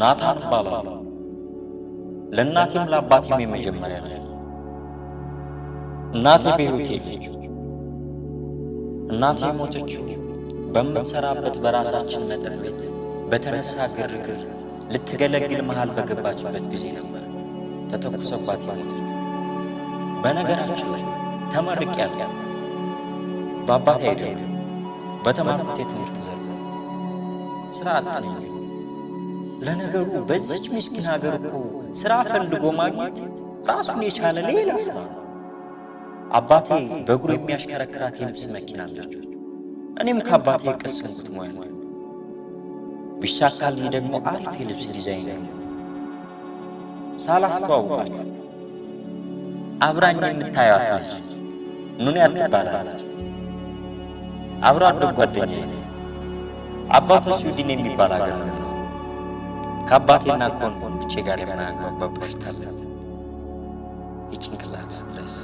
ናታን እባላለሁ። ለእናቴም ለአባቴም የመጀመሪያ ልጅ። እናቴ በሕይወት የለችም። እናቴ ሞተችው በምትሰራበት በራሳችን መጠጥ ቤት በተነሳ ግርግር ልትገለግል መሃል በገባችበት ጊዜ ነበር ተተኩሰባት የሞተችው። በነገራችን ላይ ተመርቄያለሁ። በአባቴ አይደለም፣ በተማርኩት የትምህርት ዘርፍ ስራ አጥ ነኝ። ለነገሩ በዚች ምስኪን ሀገር እኮ ስራ ፈልጎ ማግኘት ራሱን የቻለ ሌላ ስራ ነው። አባቴ በእግሩ የሚያሽከረክራት የልብስ መኪና አለችው። እኔም ከአባቴ የቀሰምኩት ሙያ ነው። ቢሳካልኝ ደግሞ አሪፍ የልብስ ዲዛይነር ነው። ሳላስተዋውቃችሁ አብራኝ የምታዩት ልጅ ኑንያት ትባላለች። አብሮ አደግ ጓደኛዬ ነው። አባቷ ስዊድን የሚባል ሀገር ነው። ከአባቴና ከወንድሞቼ ጋር የማያግባባ በሽታ አለብኝ፣ የጭንቅላት ስትረስ።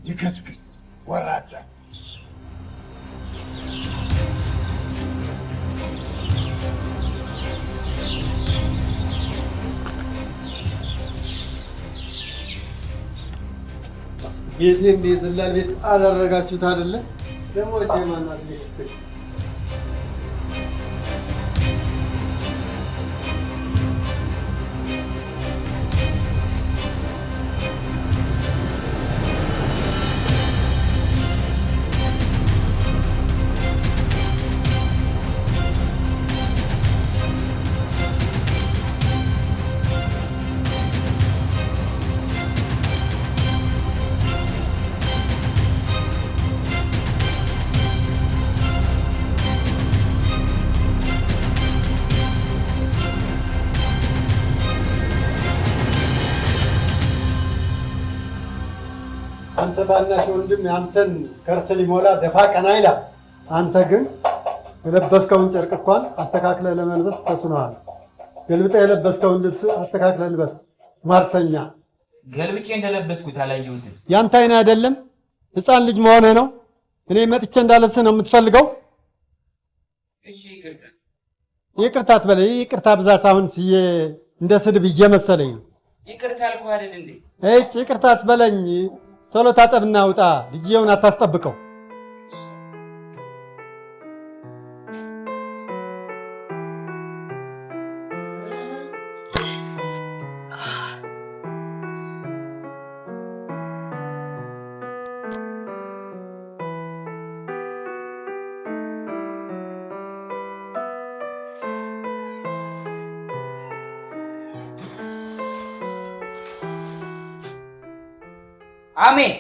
ይከስክስ ወራዳ ቤቴ እንደዘላል ቤት አላረጋችሁት አይደለ? ደግሞ የማናት ይከስክስ አንተ ታናሽ ወንድም አንተን ከርስ ሊሞላ ደፋ ቀና ይላል። አንተ ግን የለበስከውን ጨርቅ እንኳን አስተካክለህ ለመልበስ ተስኖሃል። ገልብጠህ የለበስከውን ልብስ አስተካክለህ ልበስ። ማርተኛ ገልብጬ እንደለበስኩት አላየሁትም። ያንተ አይን አይደለም ሕፃን ልጅ መሆንህ ነው? እኔ መጥቼ እንዳለብስ ነው የምትፈልገው? እሺ ይቅርታ። ይቅርታ አትበለኝ። ይቅርታ ብዛት አሁን እንደ ስድብ እየመሰለኝ ነው። ይቅርታ አልኩህ አይደል እንዴ? ይቅርታ አትበለኝ። ቶሎ ታጠብና ውጣ። ልጅየውን አታስጠብቀው። አሜን።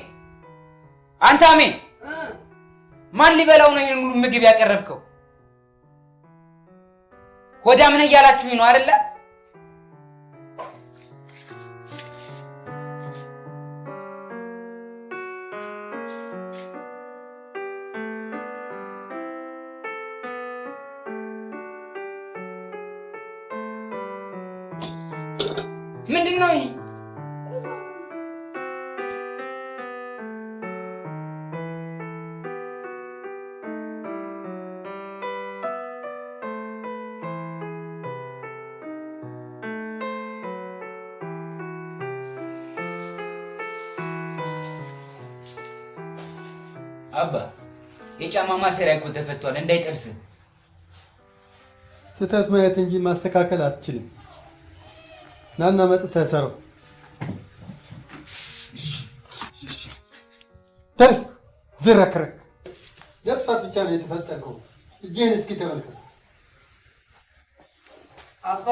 አንተ አሜን፣ ማን ሊበላው ነው ይሄን ሁሉ ምግብ ያቀረብከው? ሆዳም ነህ እያላችሁኝ ነው አይደለ? ምንድን ነው ይሄ? አባ የጫማ ማሰሪያ እኮ ተፈቷል፣ እንዳይጠልፍ። ስህተት ማየት እንጂ ማስተካከል አትችልም። ናና መጥተህ ሰረው። ተርስ ዝረክረክ ለጥፋት ብቻ ነው የተፈጠርከው። እጅህን እስኪ ተመልከት። አባ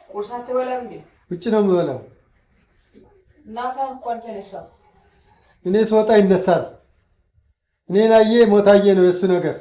ቁርስ አትበላም እንዴ? ውጭ ነው የምበላው። እናታ እንኳን ተነሳ። እኔ ስወጣ ይነሳል። እኔን አየ ሞታየ ነው የእሱ ነገር።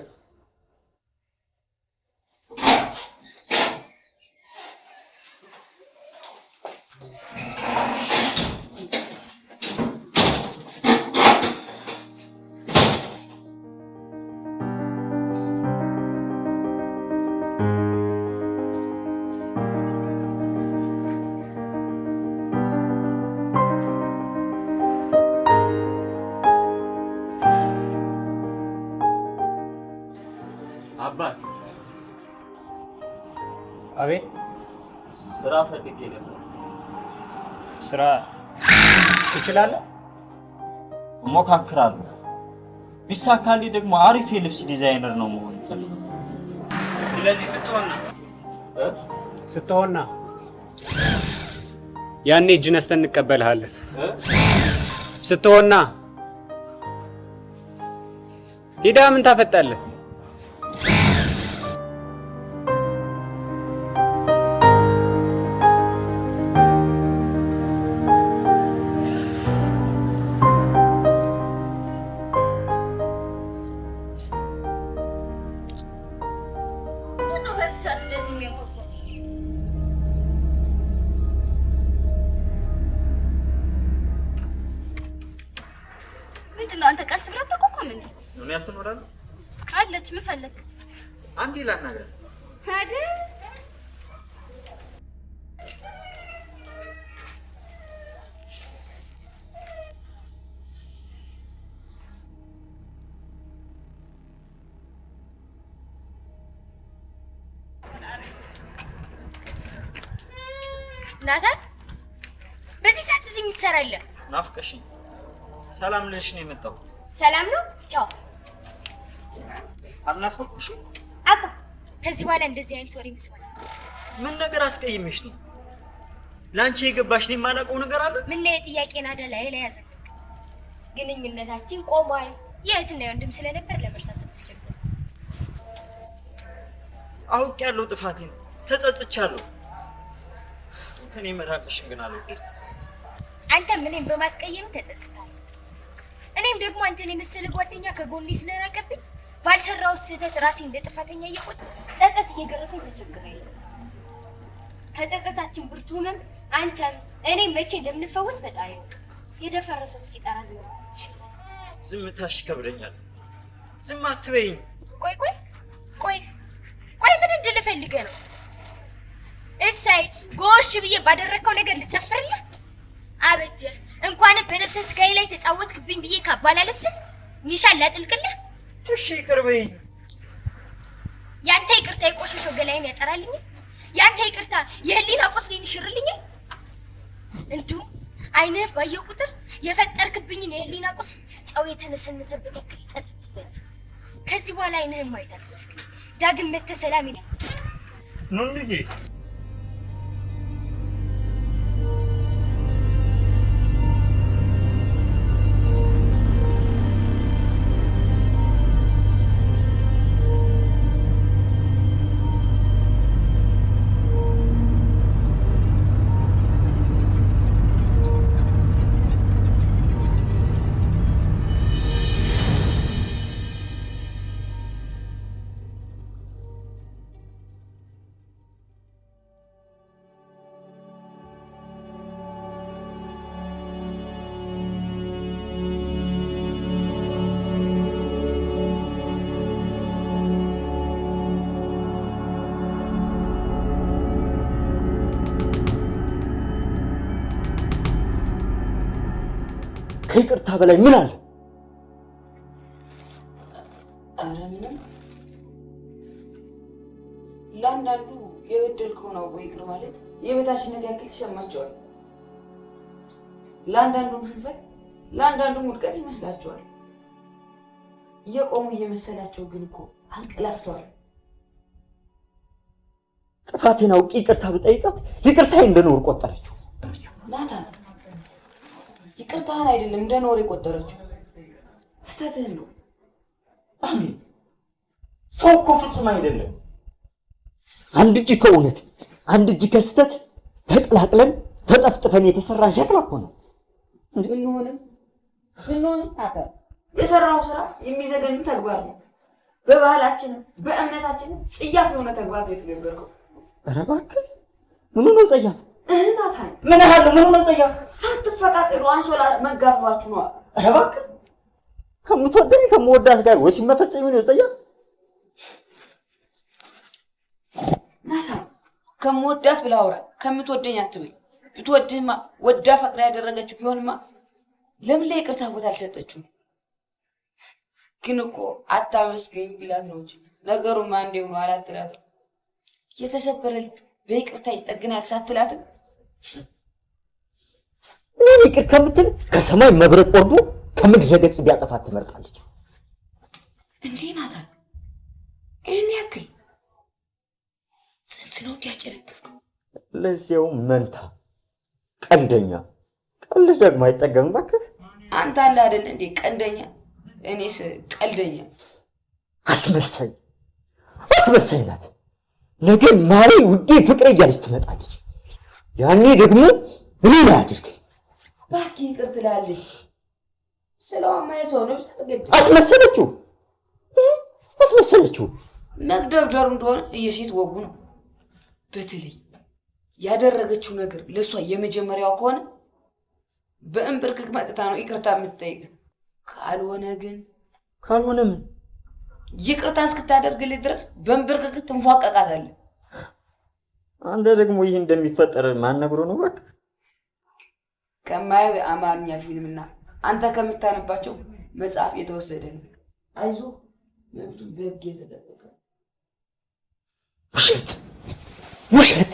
አባት አቤት። ስራ ፈልጌ ነበር። ስራ ትችላለህ? እሞካክራለሁ። ቢሳካልኝ ደግሞ አሪፍ የልብስ ዲዛይነር ነው መሆን ፈልጌ። ስለዚህ ስትሆንና ያኔ እጅ ነስተን እንቀበልሃለን። ስትሆንና ሂዳ ምን ታፈጣለህ? ምንድነው? አንተ ቀስ ብለህ ተቆቆም እንዴ? ምን ያትኖራል አለች። ምን ፈለክ? አንዴ ላናግረህ አይደል? ናታን በዚህ ሰዓት እዚህ ምን ትሰራለህ? ናፍቀሽኝ ሰላም ልልሽ ነው የመጣው። ሰላም ነው? ቻው። አልናፈቅኩሽም? አቁም። ከዚህ በኋላ እንደዚህ አይነት ወሬ መስማት። ምን ነገር አስቀይሜሽ ነው? ላንቺ የገባሽ ነው የማላውቀው ነገር አለ? ምን ነው የጥያቄ ናዳ ላይ ያዘን? ግንኙነታችን ቆሟል። የእህትና የወንድም ስለነበር ለመርሳት ተቸገርኩ። አውቄያለሁ ጥፋቴን፣ ተጸጽቻለሁ። ከኔ መራቅሽን ግን አልወደድኩም። አንተ ምንም በማስቀየም ተጸጽታለህ። እኔም ደግሞ አንተን የመሰለ ጓደኛ ከጎኔ ስለራቀብኝ ባልሰራው ስህተት ራሴ እንደ ጥፋተኛ እየቆጠርኩ ጸጸት እየገረፈኝ ተቸግሬያለሁ። ከጸጸታችን ብርቱ ህመም አንተም እኔ መቼ እንደምንፈወስ ፈጣሪ ነው። የደፈረሰው እስኪጠራ ዝም ብለሽ ዝምታሽ ይከብደኛል። ዝም አትበይኝ። ቆይ ምን እንድልፈልገህ ነው? እሰይ ጎሽ ብዬ ባደረከው ነገር ልጨፍርልህ? አበጀ እንኳን በነፍሰ ስጋዬ ላይ ተጫወትክብኝ ብዬ ካባላ ልብስ ሚሻል ላጥልቅልህ። እሺ ይቅር በይኝ። ያንተ ይቅርታ የቆሸሸው ገላይን ያጠራልኝ። ያንተ ይቅርታ የህሊና ቁስሌን ይሽርልኛል። እንዲሁም አይንህ ባየው ቁጥር የፈጠርክብኝን የህሊና ቁስል ጨው የተነሰነሰበት ያክል ይጠዘጥዘኝ። ከዚህ በኋላ አይንህን ማየት አልፈልግም። ዳግም መተህ ሰላም ይላል ኑንዬ። ከይቅርታ በላይ ምን አለ? ኧረ ምንም። ለአንዳንዱ የበደልከውን አውቆ ይቅር ማለት የበታችነት ያክል ይሰማቸዋል። ለአንዳንዱም ሽንፈት፣ ለአንዳንዱም ውድቀት ይመስላቸዋል። እየቆሙ እየመሰላቸው ግን እኮ አንቀላፍተዋል። ጥፋቴን አውቄ ይቅርታ ብጠይቃት ይቅርታዬ እንደኖር ቆጠረችው። ናታን ይቅርታህን አይደለም እንደ ኖር የቆጠረችው ስተትህን ነው። አሜን። ሰው እኮ ፍጹም አይደለም። አንድ እጅ ከእውነት አንድ እጅ ከስተት ተቀላቅለን ተጠፍጥፈን የተሰራ ሸክላ እኮ ነው። ብንሆንም ናታን የሰራው ስራ የሚዘገኝ ተግባር ነው። በባህላችንም በእምነታችንም ጽያፍ የሆነ ተግባር ነው የተገበርከው። ኧረ እባክህ ምኑ ነው ጸያፍ? ናታን ምን ያህል ምኑ ነው ጸያፍ? ሳትፈቃቀሩ አንሶላ መጋፈፋችሁ ነው። ኧረ እባክህ ከምትወደኝ ከምወዳት ጋር ወሲብ መፈጸም ነው ጸያፍ? ናታን ከምወዳት ብለህ አውራ፣ ከምትወደኝ አትበል። ብትወድህማ ወዳ ፈቅዳ ያደረገችው ቢሆንማ ለምን ላይ ይቅርታ ቦታ አልሰጠችውም? ግን እኮ አታመስገኝ ቢላት ነው እንጂ ነገሩማ እንዲሁ ነው አላትላት። የተሰበረ ልብ በይቅርታ ይጠግናል ሳትላትም እኔ ይቅር ከምትል ከሰማይ መብረቅ ወርዶ ከምድረ ገጽ ቢያጠፋት ትመርጣለች። እንዴ ናታን ይህን ያክል ጽንስ ነው እንዲያጨረግፍ? ለዚያው መንታ ቀንደኛ። ቀልድ ደግሞ አይጠገምም እባክህ። አንተ አለ አይደል እንዴ ቀንደኛ፣ እኔስ ቀልደኛ። አስመሳይ ናት። ነገ ማሬ ውዴ ፍቅሬ እያለች ትመጣለች። ያኔ ደግሞ እኔ ላይ አድርገኝ። እባክህ ይቅር ትላለች። ስለዋማ የሰው ነብስ ተገድ አስመሰለችው። መግደርደሩ እንደሆነ የሴት ወጉ ነው። በተለይ ያደረገችው ነገር ለሷ የመጀመሪያው ከሆነ በእንብርክክ መጥታ ነው ይቅርታ የምትጠይቅ። ካልሆነ ምን ይቅርታ እስክታደርግልህ ድረስ በእንብርክክ ትንፏቀቃታለህ። አንተ ደግሞ ይህ እንደሚፈጠር ማን ነግሮ ነው? እባክህ ከማየው የአማርኛ ፊልምና አንተ ከምታነባቸው መጽሐፍ የተወሰደ ነው። አይዞህ መብቱ በሕግ የተጠበቀ። ውሸት!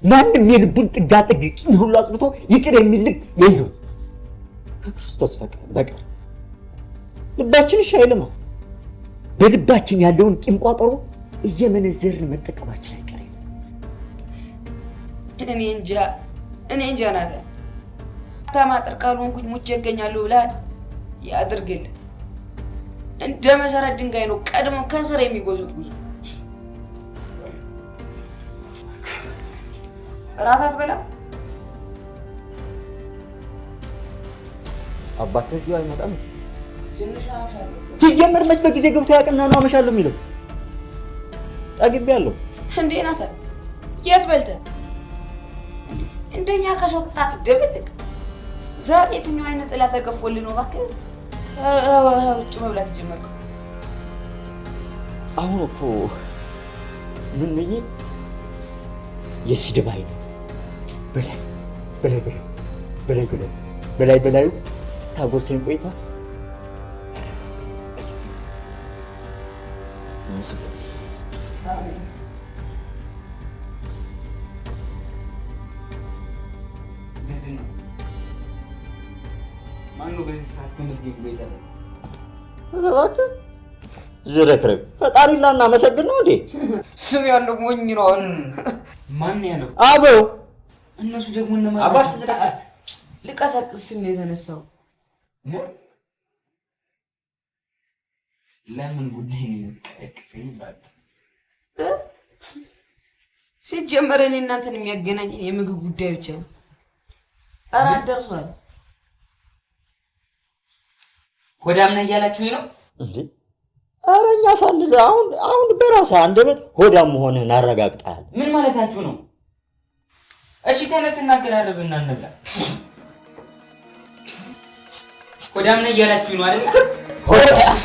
ማንም የልቡን ጥጋጥግ ቂም ሁሉ አጽድቶ ይቅር የሚል ልብ የለውም ከክርስቶስ በቀር። ልባችን እሺ አይልም። በልባችን ያለውን ቂም ቋጠሮ እየመነዘርን መጠቀማችን አይቀርም። እኔ እንጃ ናታን። ታማጥር ካልሆንኩኝ ሙቼ እገኛለሁ ብለሃል። ያድርግልህ። እንደ መሰረት ድንጋይ ነው ቀድሞ ከስር የሚጎዘጉዙ። እራት አትበላም? አባትህ አይመጣም? ትንሽ አመሻለሁ። ሲጀመር መች በጊዜ ገብቶ ያውቅና ነው አመሻለሁ የሚለው? ጠግቤያለሁ። እንዴ ናታን የት በልተህ? እንደኛ ከሰው ጋር አትደብልቅ። ዛሬ የትኛው አይነት ጥላ ተገፎልህ ነው እባክህ ውጭ መብላት የጀመርከው? አሁን እኮ ምን የስድብ አይነት በላይ በላዩ ስታጎርሰኝ ቆይታ ምስጋና ማነው በዚህ ሰዓት ተመስገን ብሎ ይጠራል? ኧረ እባክህ ዝረክረክ ፈጣሪ ላናመሰግን ነው እንዴ? ስም ያለው ሞኝ ነው። ማን ያለው? አበው እነሱ ደግሞ እነማን? አባስ ልቀሰቅስ ነው የተነሳው። ለምን ጉዳይ ነው የምትቀሰቅሰኝ? ሲጀመር እኔ እናንተን የሚያገናኘን የምግብ ጉዳይ ብቻ ነው። እራት ደርሷል። ሆዳም ነህ እያላችሁኝ ነው እንዴ? ኧረ እኛ ሳንል አሁን በራስህ አንደበት ሆዳም መሆንህን አረጋግጠሃል። ምን ማለታችሁ ነው? እሺ ተነስ እናገራረብና እንብላ። ሆዳም ነህ እያላችሁኝ ነው አይደል? ሆዳም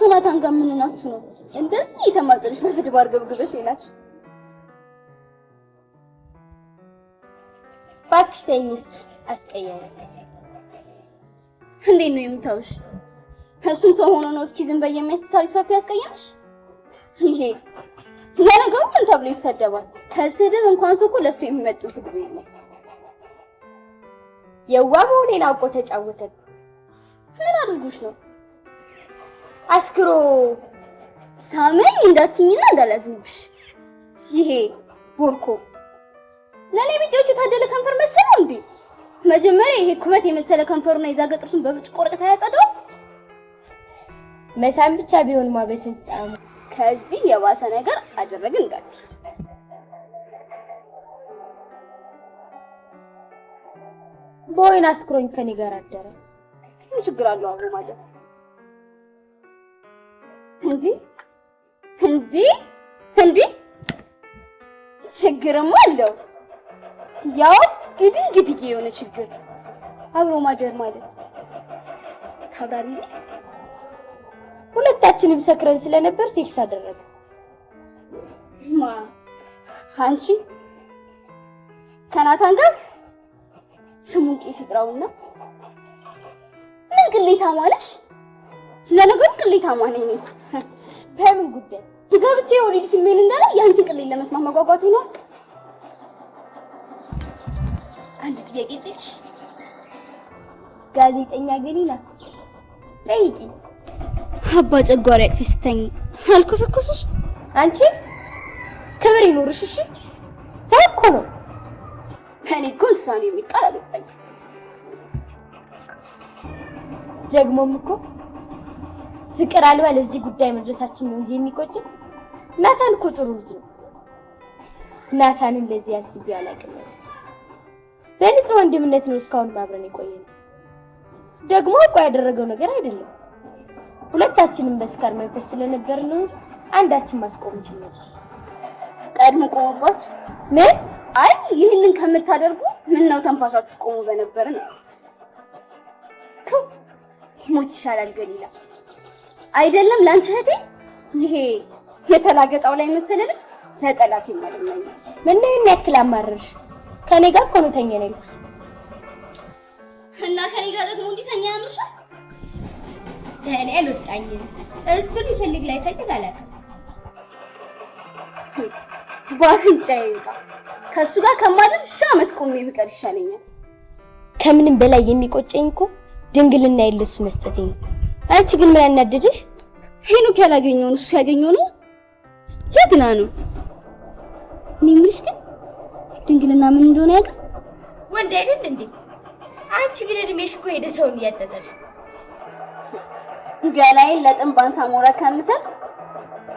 ከናታን ጋር ምን ናችሁ ነው እንደዚህ የተማጸነሽ በስድብ አርገብግበሽ ይላችሁ? ባክሽ ተኝ አስቀየመ። እንዴት ነው የምታውሽ? እሱም ሰው ሆኖ ነው እስኪ ዝም በይ የሚያስታሪ ሰርፕ ያስቀየምሽ? ይሄ ለነገሩ ምን ተብሎ ይሰደባል? ከስድብ እንኳን ሰው እኮ ለሱ የሚመጥን ስድብ የለም። የዋበው ሌላ አውቆ ተጫወተ። ምን አድርጉሽ ነው? አስክሮ ሳመኝ እንዳትኝና እንዳላዝምብሽ። ይሄ ቦርኮ ለኔ ቢጤዎች የታደለ ከንፈር መሰለው እንዴ? መጀመሪያ ይሄ ኩበት የመሰለ ከንፈሩና የዛገ ጥርሱን በብርጭቆ ወረቀት ያጸዳው። መሳም ብቻ ቢሆን ማበሰን ጣሙ። ከዚህ የባሰ ነገር አደረግን እንዳት ቦይን አስክሮኝ ከኔ ጋር አደረ። ምን ችግር አለው አብሮ ማለት? እንዴ ችግርም አለው። ያው ግድግድ የሆነ ችግር አብሮ ማደር ማለት ታብራሪ። ሁለታችንም ሰክረን ስለነበር ሴክስ አደረገ። አንቺ ከናታን ጋር ስሙን ቄስ ይጥራውና ምን ቅሌታማ ነሽ? ለነገሩ ቅሌታማ ነኝ። በምን ጉዳይ ገብቼ ኦዲት ፊልሜን እንዳለ ያንቺን ቅሌት ለመስማት መጓጓቴ ነው። አንድ ጥያቄ ልጠይቅሽ። ጋዜጠኛ ገሊላ ጠይቂ። አባ ጨጓራ ያቅፍሽ ስተኝ አልኮሰኮስሽ? አንቺ ክብር ይኖርሽ እሺ። ሰው እኮ ነው። እኔ እኮ እሷን የሚቃል አልወጣኝ። ደግሞም እኮ ፍቅር አልባ ለዚህ ጉዳይ መድረሳችን ነው እንጂ የሚቆጭ። ናታን እኮ ጥሩ ልጅ ነው። ናታንን ለዚህ አስቤ አላውቅም። በንጹህ ወንድምነት ነው እስካሁን አብረን የቆየነው። ደግሞ እኮ ያደረገው ነገር አይደለም። ሁለታችንም በስካር መንፈስ ስለነበር ነው እንጂ አንዳችን ማስቆም እንችል ነበር። ቀድሞ ቆመባችሁ? ምን? አይ ይህንን ከምታደርጉ ምን ነው ተንፋሻችሁ ቆሞ በነበር ነው። ሞት ይሻላል ገሊላ። አይደለም ላንቺ እህቴ፣ ይሄ የተላገጣው ላይ መሰለልሽ ለጠላት ይማልልኝ። ምን ነው ያክል አማረርሽ? ከኔ ጋር እኮ ነው ተኛ ነው ያልኩሽ። እና ከኔ ጋር ደግሞ እንዲተኛ ያምርሻል? እኔ አልወጣኝም። እሱ ሊፈልግ ላይፈልግ አላውቅም። ባፍንጫዬ ይውጣ። ከሱ ጋር ከማድር ሺህ ዓመት ቆሜ ብቀር ይሻለኛል። ከምንም በላይ የሚቆጨኝ እኮ ድንግልና የለሱ መስጠቴ ነው። አንቺ ግን ምን ያናደድሽ? ሄኖክ ያላገኘውን እሱ ያገኘው ነው። ጀግና ነው። እኔ የምልሽ ግን ድንግልና ምን እንደሆነ ያውቃል? ወንድ አይደል እንዴ? አንቺ ግን እድሜሽ እኮ ሄደ ሰውን እያጠጠሽ። ገላዬን ለጥንባን ሳሞራ ከምሰጥ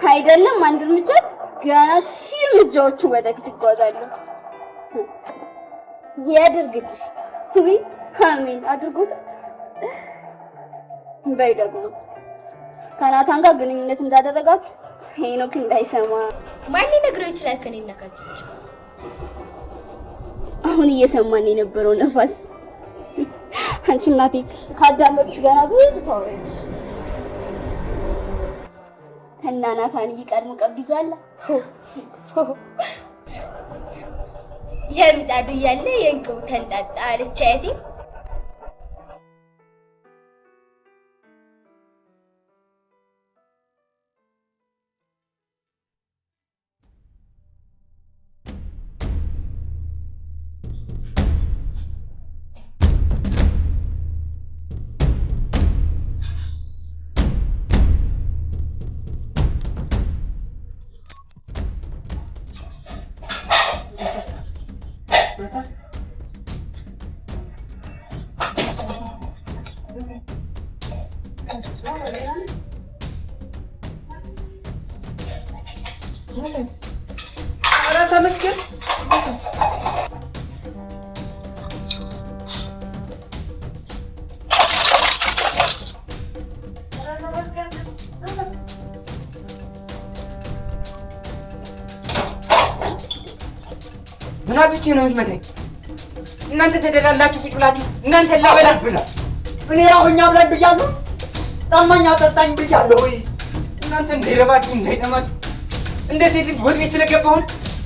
አይደለም አንድ እርምጃ ገና ሺህ እርምጃዎችን ወደፊት እጓዛለሁ። ያድርግልሽ። ወይ አሜን አድርጎት። በይ ደግሞ ከናታን ጋር ግንኙነት እንዳደረጋችሁ ሄኖክ እንዳይሰማ። ማን ሊነግረው ይችላል? ከኔ እናካችሁ አሁን እየሰማን የነበረው ነፋስ አንቺ እናቴ ካዳመጥሽ ገና ብዙ ታወሪያለሽ። እና ናታን ይቀድም ቀብይዟል። የምጣዱ እያለ የእንቅቡ ተንጣጣ አለች አያቴ። ኧረ ተመስገን። ምን አጥቼ ነው የምትመታኝ? እናንተ ተደላላችሁ ቁጭ ብላችሁ እናንተ ላበላል ብላ እኔ ያሁኛ ብለን ብያለሁ። ጠማኝ አጠጣኝ ብያለሁ። ወይ እናንተ እንዳይረባችሁ እንዳይጠማችሁ እንደ ሴት ልጅ ወጥ ቤት ስለገባሁን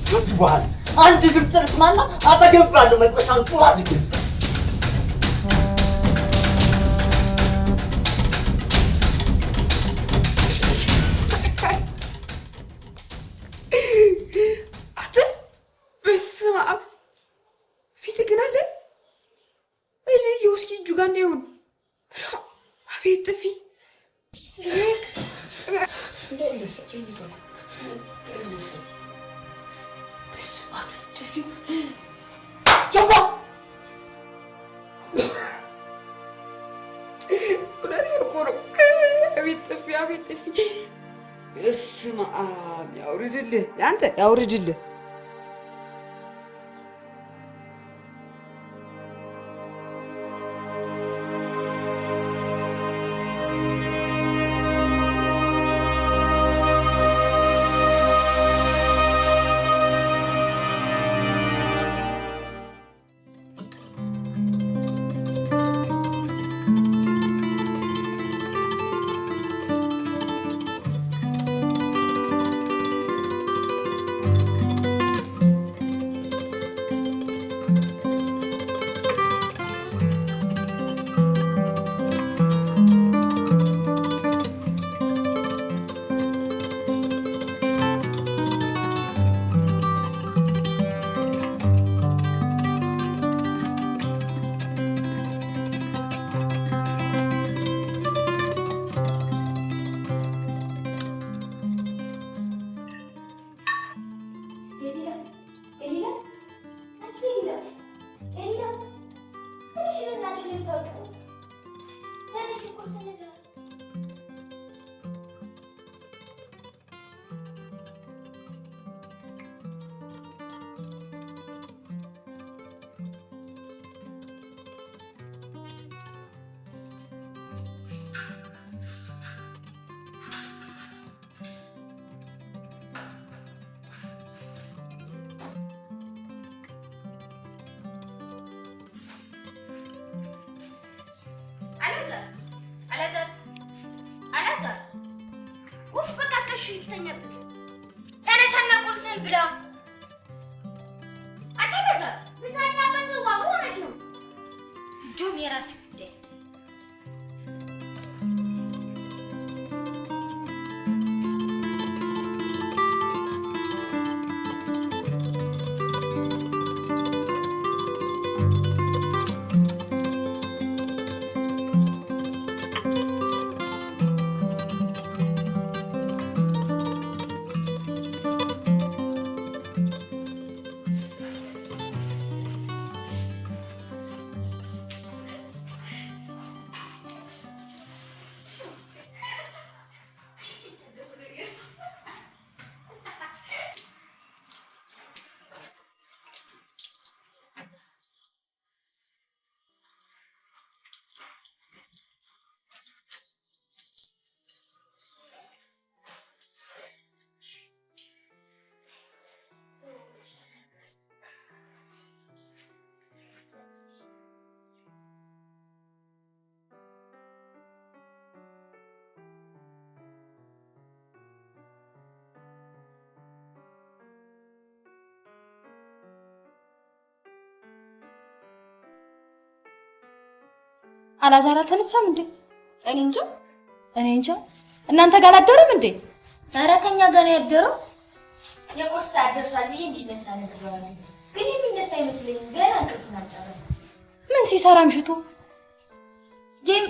ከዚህ በኋላ አንድ ድምፅ ልስማና አጠገብ ባለው መጥበሻን ጡር አድርግ። በስመ አብ ፊት ግን አለ እስኪ እጁ ጋር እንዳይሆን። አቤት ጥፊ አቤት ጥፊ። በስመ አብ ያውርድልህ፣ አንተ ያውርድልህ። አላዛር ውፍ በቃ ከሽ ይተኛበት ቁርስን ብላ አታበዛ ልታኛበት ዋው ሆነች ነው ዱም የራስ ጉዳይ አላዛር አልተነሳም እንዴ? እኔ እንጃ። እናንተ ጋር አላደረም እንዴ? ኧረ ከኛ ጋር ነው ያደረው። የቁርስ ሰዓት ደርሷል ብዬ እንዲነሳ ነግሬዋለሁ፣ ግን የሚነሳ አይመስለኝም። ገና እንቅልፉን አልጨረሰም። ምን ሲሰራ ምሽቱ? ጌም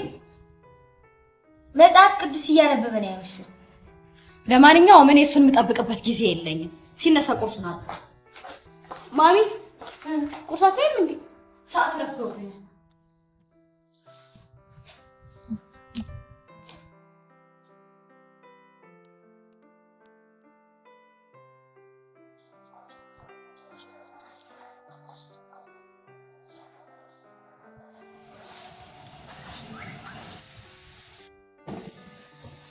መጽሐፍ ቅዱስ እያነበበ ነው ያመሸው። ለማንኛውም እኔ እሱን የምጠብቅበት ጊዜ የለኝም። ሲነሳ ቁርሱን አለ። ማሚ ቁርሳት ወይም እንዴ? ሰዓት ረፍዶብኛል።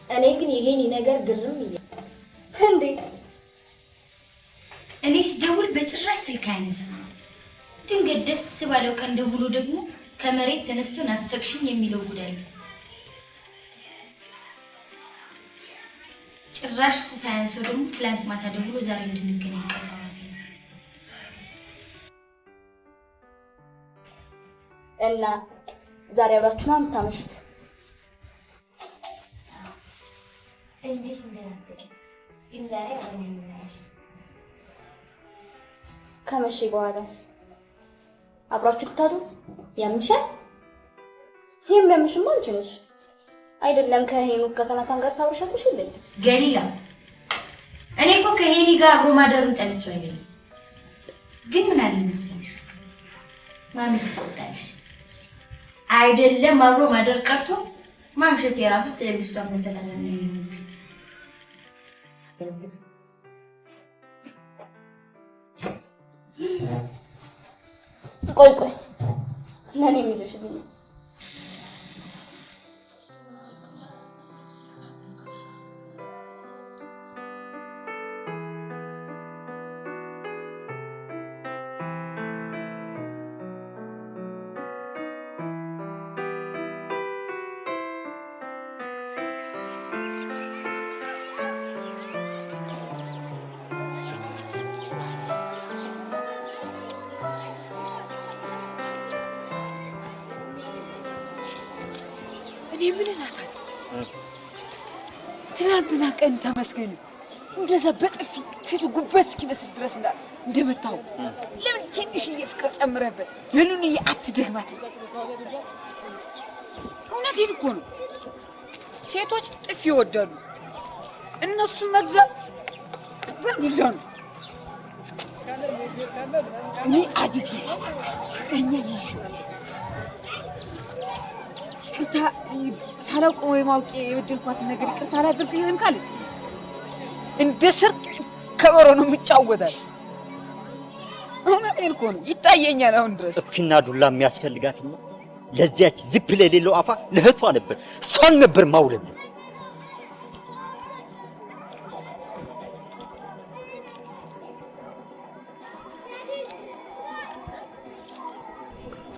እኔ ግን ይሄን ነገር ግርም ይላል እንዴ! እኔ ስደውል በጭራሽ ስልክ አይነሳም። ድንገት ደስ ባለው ቀን ደውሎ ደግሞ ከመሬት ተነስቶ ናፈቅሽኝ የሚለው ጉዳይ ነው። ጭራሽ እሱ ሳያንሰው ደግሞ ትላንት ማታ ደውሎ ዛሬ እንድንገናኝ ቀጠሮ አስይዞ እና ዛሬ አብራችሁ ነው የምታመሹት? እንዴት እንደናፈቀኝ ግን ዛሬ አብረን ከመቼ በኋላስ አብራችሁ ልታዱ? ያምሻል። ይሄም ለምሽማ አንቺ ነሽ አይደለም? ከሄኑ ከከናታን ጋር ሳብርሻትሽ ይለኝ ገሊላ። እኔ እኮ ከሄኒ ጋር አብሮ ማደሩን ጠልቼው አይደለም፣ ግን ምን አለ መሰለሽ ማሚ ትቆጣለሽ። አይደለም አብሮ ማደር ቀርቶ ማምሸት የራሱ ትዕግስቷን መፈተን ነው። ቆይ ለኔ ይዘሽልኝ ትናንትና ቀን ተመስገን እንደዛ በጥፊ ፊቱ ጉበት እስኪመስል ድረስ እንደመታው ለምን ትንሽዬ ፍቅር ጨምረበት ለሉንዬ አትደግማት። እውነቴን እኮ ነው። ሴቶች ጥፊ ይወዳሉ፣ እነሱ መግዛት ዱላ ነው። እኔ አጅጌ ፍቅረኛ ይዤ ይቅርታ ሳላውቅ ወይ ማውቄ የበደልኳትን ነገር ይቅርታ አላደርግልህም ካለች እንደ ሰርቅ ከበሮ ነው የምጫወታል። እውነቴን እኮ ነው፣ ይታየኛል አሁን ድረስ። ጥፊና ዱላ የሚያስፈልጋት ለዚያች ዝፕ ለሌለው አፋ ለእህቷ ነበር፣ እሷን ነበር ማውለም።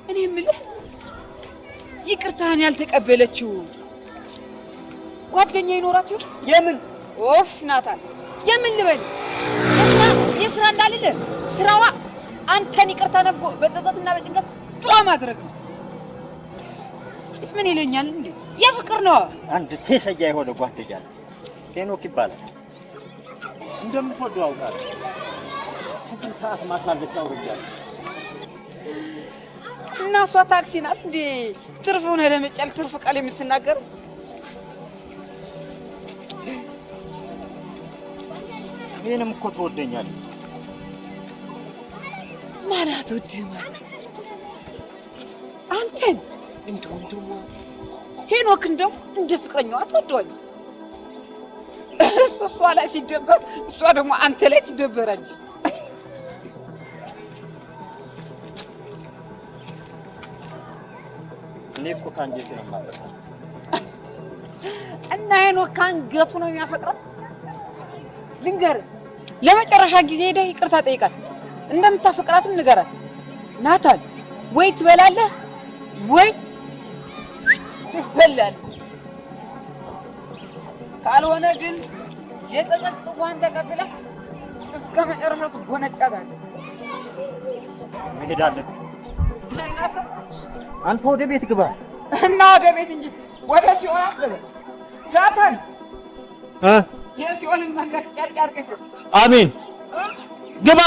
እኔ የምልህ ይቅርታህን ያልተቀበለችው ጓደኛ ይኖራችሁ? የምን ኦፍ ናታን፣ የምን ልበል? ስራ እንዳልል ስራዋ አንተን ይቅርታ ነፍጎ በጸጸትና በጭንቀት ጧ ማድረግ ነው። ምን ይለኛል እንዴ? የፍቅር ነው። አንድ ሴሰኛ የሆነ ጓደኛ ሄኖክ ይባላል። እንደምትወደው አውቃለሁ። ስንት ሰዓት ማሳለፍ ያውርኛል። እና እሷ ታክሲ ናት እንዴ? ትርፍ ሆነ ለመጫል ትርፍ ቃል የምትናገር እኔንም እኮ ትወደኛለህ። ማን አትወድህም? አንተን እንደው ሄኖክን ደግሞ እንደ ፍቅረኛዋ ትወደዋለች። እሷ ላይ ሲደበር እሷ ደግሞ አንተ ላይ ትደበራለች። እኔ እኮ ከአንጀቴ ነው የማፈቅራት። እና ሄኖክ ከአንገቱ ነው የሚያፈቅራት። ልንገርህ፣ ለመጨረሻ ጊዜ ሄደህ ይቅርታ ጠይቃት፣ እንደምታፈቅራትም ንገራት። ናታን ወይ ትበላለህ ወይ ትበላለህ፣ ካልሆነ ግን የጸጸት ጽዋን ተቀብለህ እስከ መጨረሻው ትጎነጫታለህ። መሄድ አለብህ። አንተ ወደ ቤት ግባ። እና ወደ ቤት እንጂ ወደ ሲኦል አትበል። ናታን የሲኦልን መንገድ ጨርቅ አድርገህ አሜን ግባ።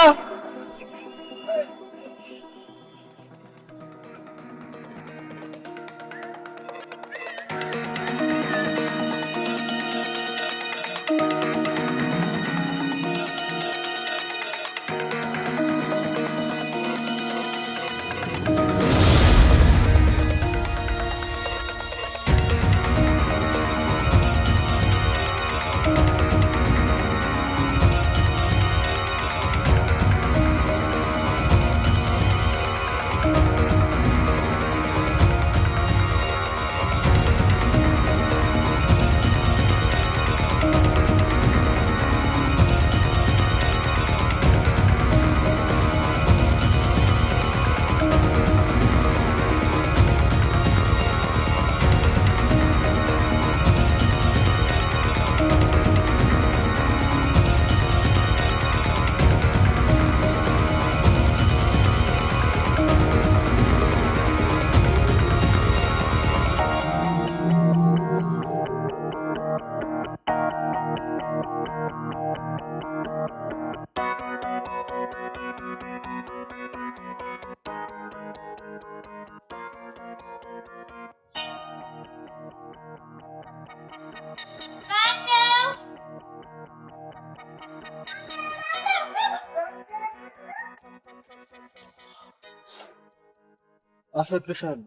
አፈቅርሻለሁ።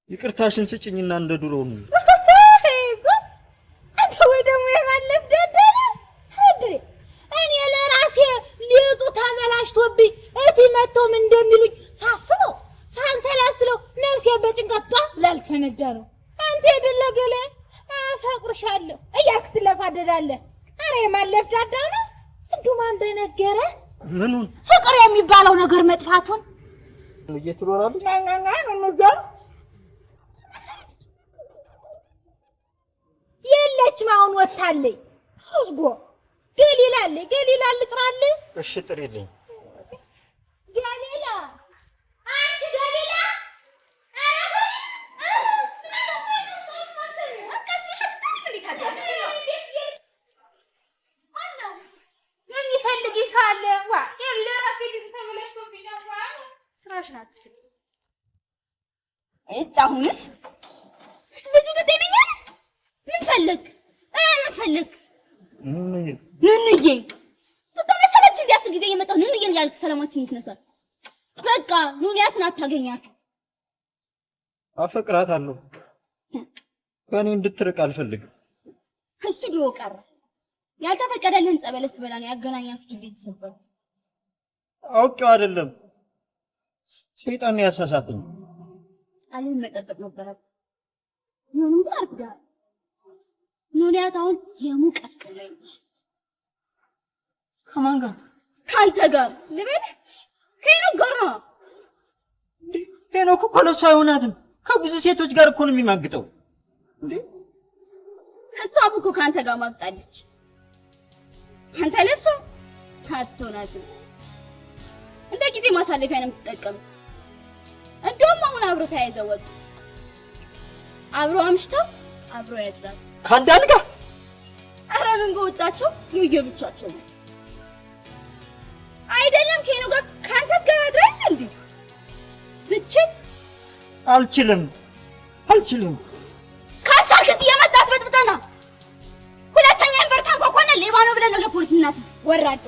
ይቅርታሽን ስጭኝና እንደ ድሮ ነው። አንተ ወይ ደግሞ የማለፍ ደደረ እንዴ? እኔ ለራሴ ሊጡ ተመላሽቶብኝ እቲ መጥቶም እንደሚሉኝ ሳስበው ሳንሰላስለው ነፍሴ በጭንቀት ጧ ላልተነዳ ነው። አንተ የደለገለ አፈቅርሻለሁ እያልክ ትለፋደዳለህ። አረ የማለፍ ዳዳ ነው። እንዱ ማን በነገረ ምኑን? ፍቅር የሚባለው ነገር መጥፋቱን እየትኖራለች የለችም። አሁን ወታለኝ ህዝጎ ገሊላ አለ። ገሊላ ልጥራልህ? እሺ ጥሪልኝ። ገሊላ አንቺ ገሊላ የሚፈልግ ሰው አለ። ዋ ለራሴ ግን ተመለስቶብኝ ስራሽ ናት። እጭ አሁንስ ልጁ ጤነኛ ነው። ምን ፈልግ ኑኑዬ ተመሰለች እንዴ? 10 ጊዜ እየመጣሁ ኑኑዬን ያልክ ሰላማችን ይነሳል። በቃ ኑኑያትን አታገኛት። አፈቅራታለሁ። ከኔ እንድትርቅ አልፈልግም። እሱ ድሮ ቀረ። ያልተፈቀደልን ጸበለስ ትበላ ነው ያገናኛችሁ ቤተሰብ። አውቄው አይደለም፣ ሰይጣን ያሳሳተኝ። አሁን መጠበቅ ነበረ። ኑኑ አርዳ ኑኑያት አሁን የሙቀት ቀለኝ ከማን ጋር? ካንተ ጋር ልበል። ከሄኖክ ጋር ነው። ሄኖክ እኮ ለእሱ አይሆናትም። ከብዙ ሴቶች ጋር እኮ ነው የሚማግጠው። እንዴ እሷም እኮ ካንተ ጋር ማግጣለች። አንተ ለሱ አትሆናትም። እንደ ጊዜ ማሳለፊያ ነው የምትጠቀመው። እንደውም አሁን አብሮ ተያይዘው ወጡ። አብሮ አምሽተው አብሮ ያድራሉ። ከአንድ አልጋ? ኧረ ምን በወጣቸው የየብቻቸው ነው አይደለም። ከኔ ጋር ካንተስ ጋር ያድራል እንዴ? ብትችል አልችልም። ካልቻልክ የመጣት በጥብጠና ሁለተኛ በርታን ኮኮነ ሌባ ነው ብለን ነው ለፖሊስ እናት ወራዳ።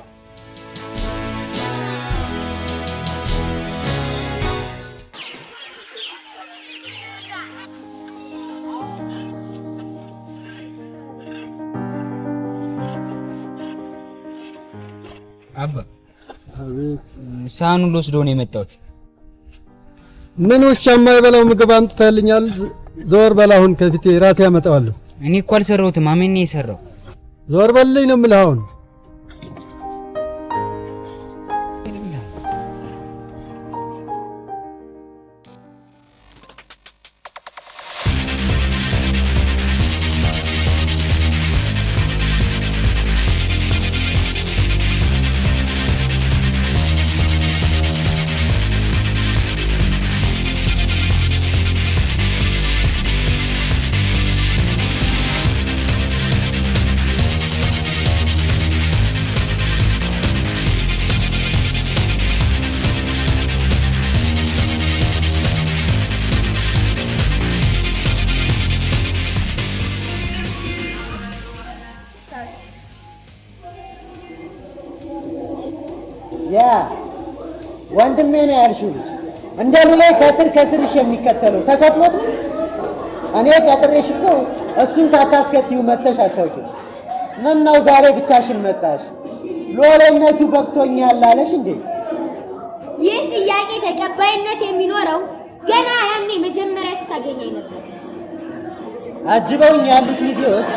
አባ ሳህኑን ልወስዶ ነው የመጣሁት። ምን ውሻ የማይበላው ምግብ አምጥተልኛል? ዞር በል አሁን ከፊቴ፣ ራሴ ያመጣዋለሁ። እኔ እኮ አልሰራሁትም። አሜን ነው የሰራው። ዞር በልኝ ነው የምልህ አሁን። ያ ወንድሜ ነው ያልሽው ልጅ እንደ ሉሌ ከስርሽ የሚከተለው ተከፍሎት ነው። እኔ ቀጥሬሽ እኮ እሱን ሳታስከትዩ መተሽ አታውቂም። ምን ነው ዛሬ ብቻሽን መጣሽ? ሎሌነቱ በቅቶኛል አለሽ እንዴ? ይህ ጥያቄ ተቀባይነት የሚኖረው ገና ያኔ መጀመሪያ ስታገኘኝ ነበር። አጅበውኝ ያሉት ሚዜዎች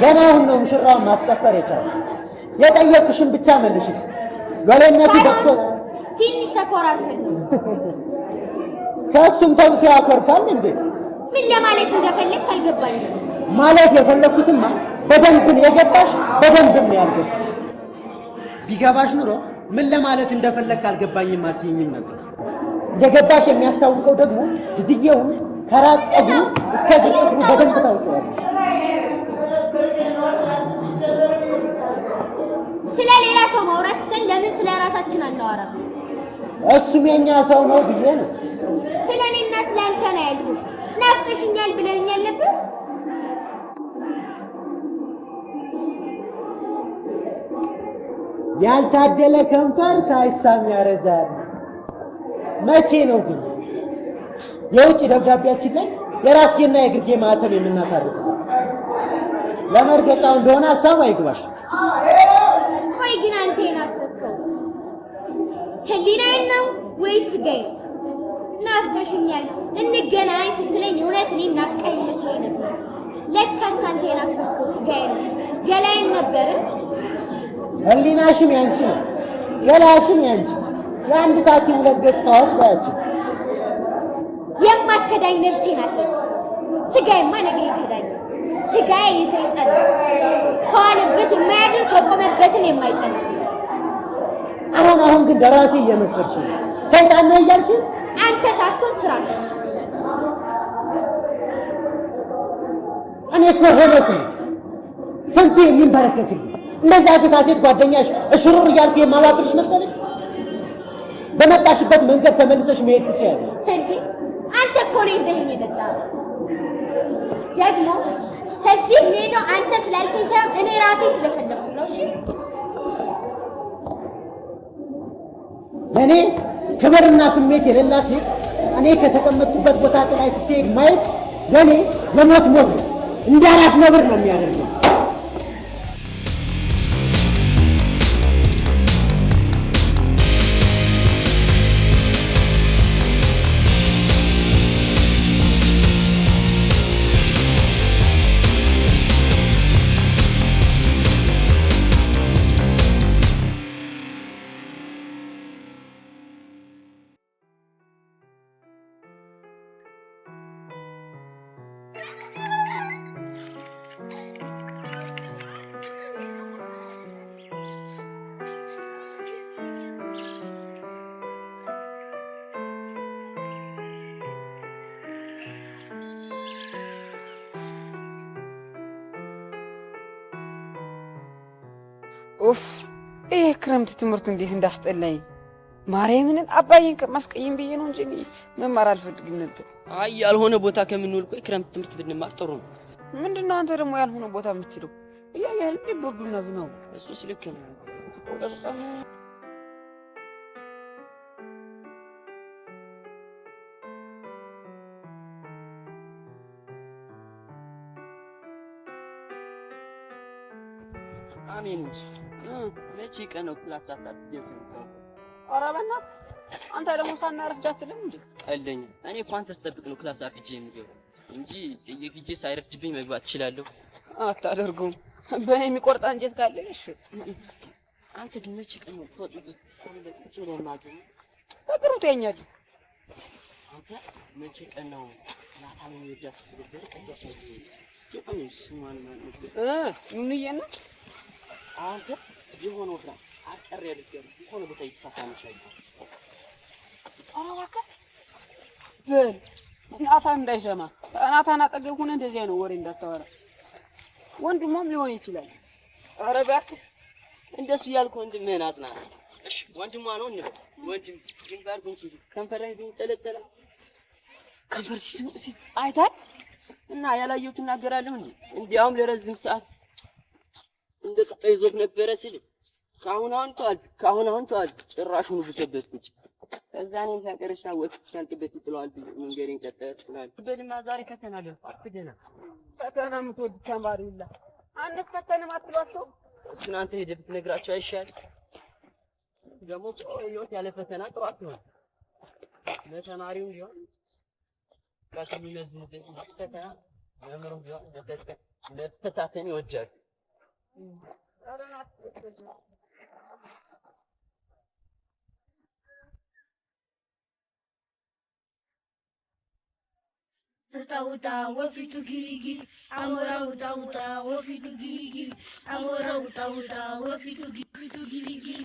ገና አሁን ነው ሙሽራውን ማስጨፈር የቻሉት። የጠየኩሽን ብቻ መልሽ። ሎሌነቱ በቅቶ ትንሽ ተኮራርፈን ከእሱም ተብሶ ያኮርፋል እንዴ? ምን ለማለት እንደፈለግ አልገባኝም። ማለት የፈለኩትማ በደንብ ነው የገባሽ፣ በደንብ ነው ያልገባሽ። ቢገባሽ ኑሮ ምን ለማለት እንደፈለግ አልገባኝም አትይኝም ነበር። እንደገባሽ የሚያስታውቀው ደግሞ ልጅየውን ከራስ ፀጉሩ እስከ እግር ጥፍሩ በደንብ ታውቂዋለሽ። ስለ ሌላ ሰው ማውራት ትተን ለምን ስለ ራሳችን አናወራም? እሱም የኛ ሰው ነው ብዬ ነው። ስለ እኔና ስለ አንተ ነው ያልኩት። ናፍቀሽኛል ብለኸኛል ነበር። ያልታደለ ከንፈር ሳይሳም ያረጃል። መቼ ነው ግን የውጭ ደብዳቤያችን ላይ የራስጌና የግርጌ ማህተም የምናሳርፈው? ለመርገጫው እንደሆነ ሀሳብ አይግባሽ። ቆይ ግን አንተ የናፈቅከው ህሊናዬን ነው ወይስ ስጋዬን? ናፍቀሽኛል እንገናኝ ስትለኝ እውነት እኔን ናፍቀኝ መስሎኝ ነበር። ለካስ አንተ የናፈቅከው ስጋዬን ነው፣ ገላዬን ነበር። ህሊናሽም ያንቺ ነው፣ ገላሽም ያንቺ። የአንድ ሰዓት ሁለት ገጽታዎች ባያችሁ። የማትከዳኝ ነፍሴ ናት። ስጋዬማ ነገ ይከዳኝ። ስጋዬ የሰይጣን ከዋለበት የማያድር ከቆመበትም የማይጸና። አሁን ግን ደራሲ እየመሰልሽ ነው። ሰይጣን ነው እያልሽ አንተ ሳትሆን ስራት። እኔ እኮ ሆነኩ ስንቱ የሚንበረከክልኝ እንደዚያ ሴት ጓደኛሽ እሽሩር እያልኩ የማባብልሽ መሰለሽ? በመጣሽበት መንገድ ተመልሰሽ መሄድ ትችያለሽ። እንዴ አንተ እኮ ነው ይዘኸኝ የመጣኸው። ደግሞ ከዚህ የምሄደው አንተ ስላልከኝ ሳይሆን እኔ ራሴ ስለፈለኩ ነው። እሺ ለእኔ ክብርና ስሜት የሌላት ሴት እኔ ከተቀመጥኩበት ቦታ ጥላይ ስትሄድ ማየት ለእኔ የሞት ሞት ነው። እንዳራስ ነብር ነው የሚያደርገው። ኡፍ ይሄ ክረምት ትምህርት እንዴት እንዳስጠላኝ ማርያምን አባዬን ከማስቀየም ብዬ ነው እንጂ መማር አልፈልግም ነበር። አይ ያልሆነ ቦታ ከምንውል ቆይ ክረምት ትምህርት ብንማር ጥሩ ነው። ምንድነው አንተ ደግሞ ያልሆነ ቦታ የምትለው? እያየህ እንዴ ብርዱና ዝናቡ እሱ ስልክ ነው። አሜን እንጂ መቼ ቀን ነው ክላስ አጣጥየው ነው? ኧረ በእናትህ አንተ ደግሞ ሳናረፍድ አትልም እንዴ? ቀለኝ እኔ እኮ አንተ ስጠብቅ ነው ክላስ አፍጄ የምገባው እንጂ ጥዬ ሳይረፍድብኝ መግባት እችላለሁ። አታደርጉም። በእኔ የሚቆርጥ አንጀት ካለ እሺ። አንተ ግን መቼ ቀን ነው ተወጥቶ ሳምንት ቁጭ ብለህ ማገኝ? በቅርቡ ትኛለህ። አንተ መቼ ቀን ነው ናታን የሚወዳት ብለህ ቀደሰ የቆየው ስሟን ኑንዬ ነው አንተ የሆነ ወፍራ አቀር ያልከው የሆነ ቦታ እየተሳሳመሽ አይደል? ኧረ እባክህ በል ናታን እንዳይሰማ። ናታን አጠገብ ሆነህ እንደዚህ ነው ወሬ እንዳታወራ። ወንድሞም ሊሆን ይችላል። ኧረ እባክህ እንደሱ እያልኩ ወንድምህን አጽናና። እሺ ወንድሟ ነው እንበል። ወንድም ግንባር ጉንጭ ከንፈራይ ቢንጠለጠለ ከንፈር ሲስ አይታል እና ያላየሁት እናገራለሁ እንዴ? እንዲያውም ለረዝም ሰዓት እንደ ቅጣ ይዞት ነበረ ሲል ካሁን አሁን ተዋል ጭራሹን ብሰበት ቁጭ ከዛ እኔም ሳቀርሻ ወቅት ሲያልቅበት ይጥለዋል መንገሬን ቀጠር ይላል። በልማ ዛሬ ፈተና አለብህ ደህና ፈተና የምትወድ ተማሪ ይላ አንፈተንም አትሏቸው። እሱን አንተ ሄደህ ብትነግራቸው አይሻል? ደግሞ ህይወት ያለ ፈተና ጥሩ አትሆን። ለተማሪው ቢሆን ካተሚ መዝሙር ፈተና መምሩ ቢሆን ለተፈታተን ይወጃል። ውጣ ውጣ ወፊቱ ጊሪጊሪ አሞራ ውጣ ውጣ ወፊቱ ጊሪጊሪ አሞራ ውጣ ውጣ ወፊቱ ጊሪጊሪ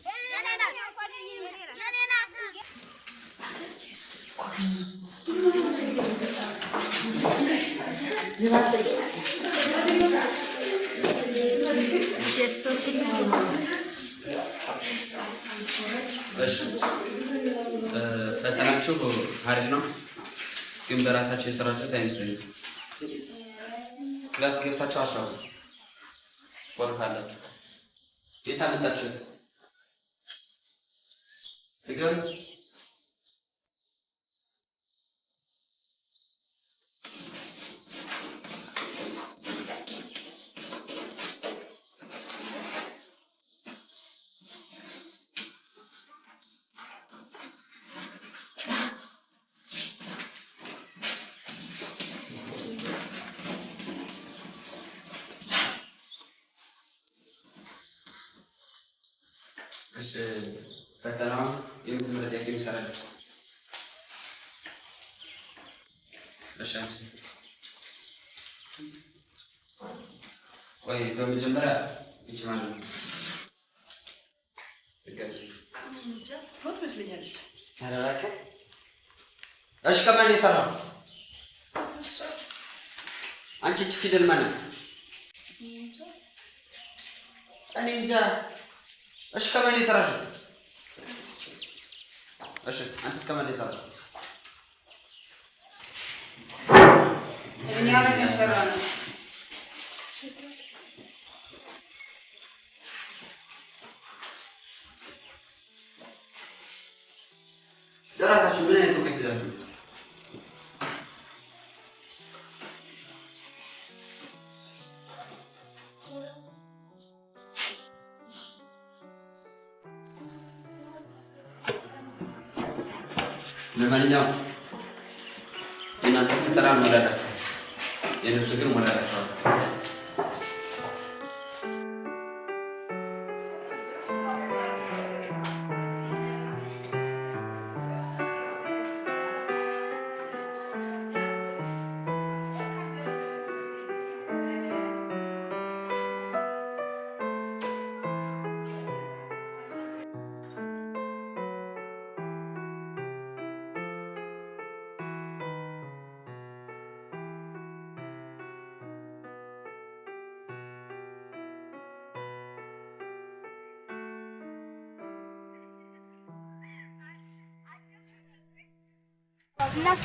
ፈተናችሁ አሪፍ ነው፣ ግን በራሳችሁ የሰራችሁት አይመስለኝም። ክላስ ገብታችሁ አታውቁም። ወርፋላችሁ። የት አመጣችሁት? ንገሩኝ። እሺ ፈተናው የምትመረጥ ጥያቄ ይሰራል። እሺ ወይ በመጀመሪያ ይችላል ቶት መስለኛለች። አረራከ እሺ ከማን የሰራው? አንቺ ፊደል ማን ነው? እኔ እንጃ። እሺ ከማን የሰራሽ? እሺ አንተስ ከማን የሰራሽ? እኔ አሁን የሰራነው ደራታችሁ ምን አይነት እውቀት ይዛችሁ? ለማንኛውም የእናንተ ፈተና እንሞላላችሁ፣ የእነሱ ግን እንሞላላችኋል። እናት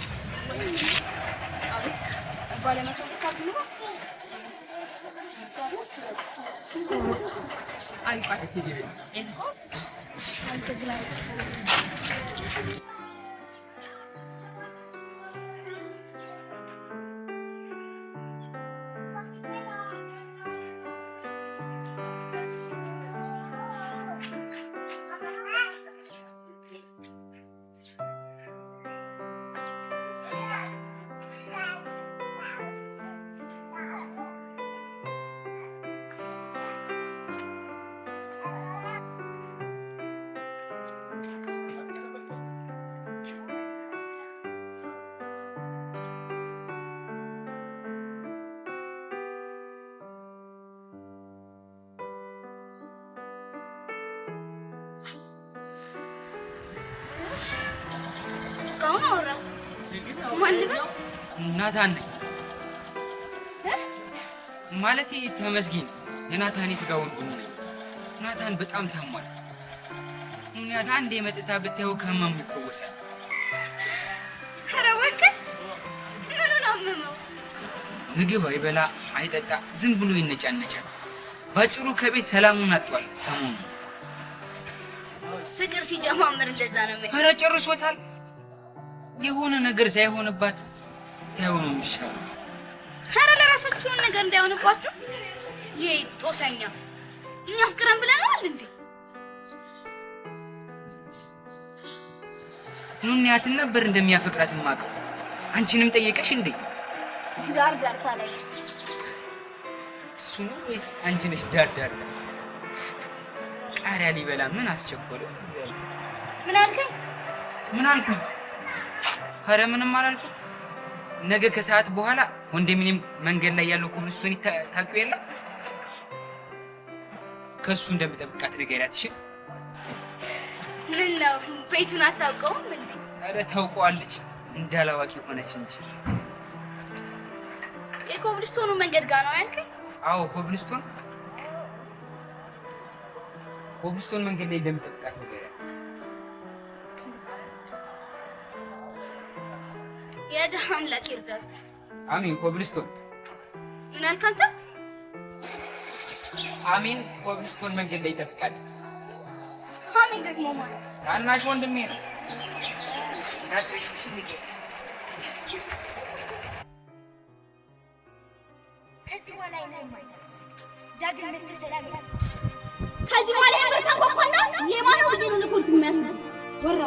ባለመቶ ታግሉ እስካሁን አወራ ማን ልበል? ናታን ነኝ ማለቴ ተመስገን የናታን ስጋ ወንድሙ ነኝ። ናታን በጣም ታሟል። ናታን አንዴ መጥታ ብታየው ከህመሙ ይፈወሳል። ኧረ እባክህ ምኑን አመመው? ምግብ አይበላ አይጠጣ ዝም ብሎ ይነጫነጫል። ባጭሩ ከቤት ሰላሙን አጥቷል። ሰሞኑን ፍቅር ሲጀማምር እንደዛ ነው። ኧረ ጨርሶታል። የሆነ ነገር ሳይሆንባት ታየው ነው የሚሻለው። ኧረ ለራሳችሁ የሆነ ነገር እንዳይሆንባችሁ። ይሄ ጦሰኛ እኛ ፍቅረን ብለናል እንዴ? ኑንያትን ነበር እንደሚያፈቅራት ማቀው። አንቺንም ጠየቀሽ እንዴ? ዳር ዳር ታለሽ እሱ ነው ወይስ አንቺ ነሽ ዳር ዳር? ቃሪያ ሊበላ ምን አስቸኮለው? ምን አልከኝ? ምን አልኩኝ? ኧረ ምንም አላልኩም። ነገ ከሰዓት በኋላ ኮንዶሚኒየም መንገድ ላይ ያለው ኮብልስቶን ታውቂው የለ? ከሱ እንደምጠብቃት ንገሪያት። እሺ? ምን ነው ቤቱን አታውቀውም እንዴ? ኧረ ታውቀዋለች፣ እንዳላዋቂ ሆነች እንጂ። የኮብልስቶኑ መንገድ ጋር ነው ያልከኝ? አዎ ኮብልስቶን መንገድ ላይ እንደምጠብቃት ንገሪያት። የድሃ አምላክ ይርዳችሁ። አሜን። ኮብልስቶን ምን አልክ አንተ? አሜን። ኮብልስቶን መንገድ ላይ ይጠብቃል። አሜን ደግሞ ማለት ታናሽ ወንድሜ ነው። ከዚህ በኋላ አይነም ዳግም ለተሰላም ከዚህ በኋላ ያበርታባና የማነው ልጅ ነው ለፖሊስ የሚያስነ ወራ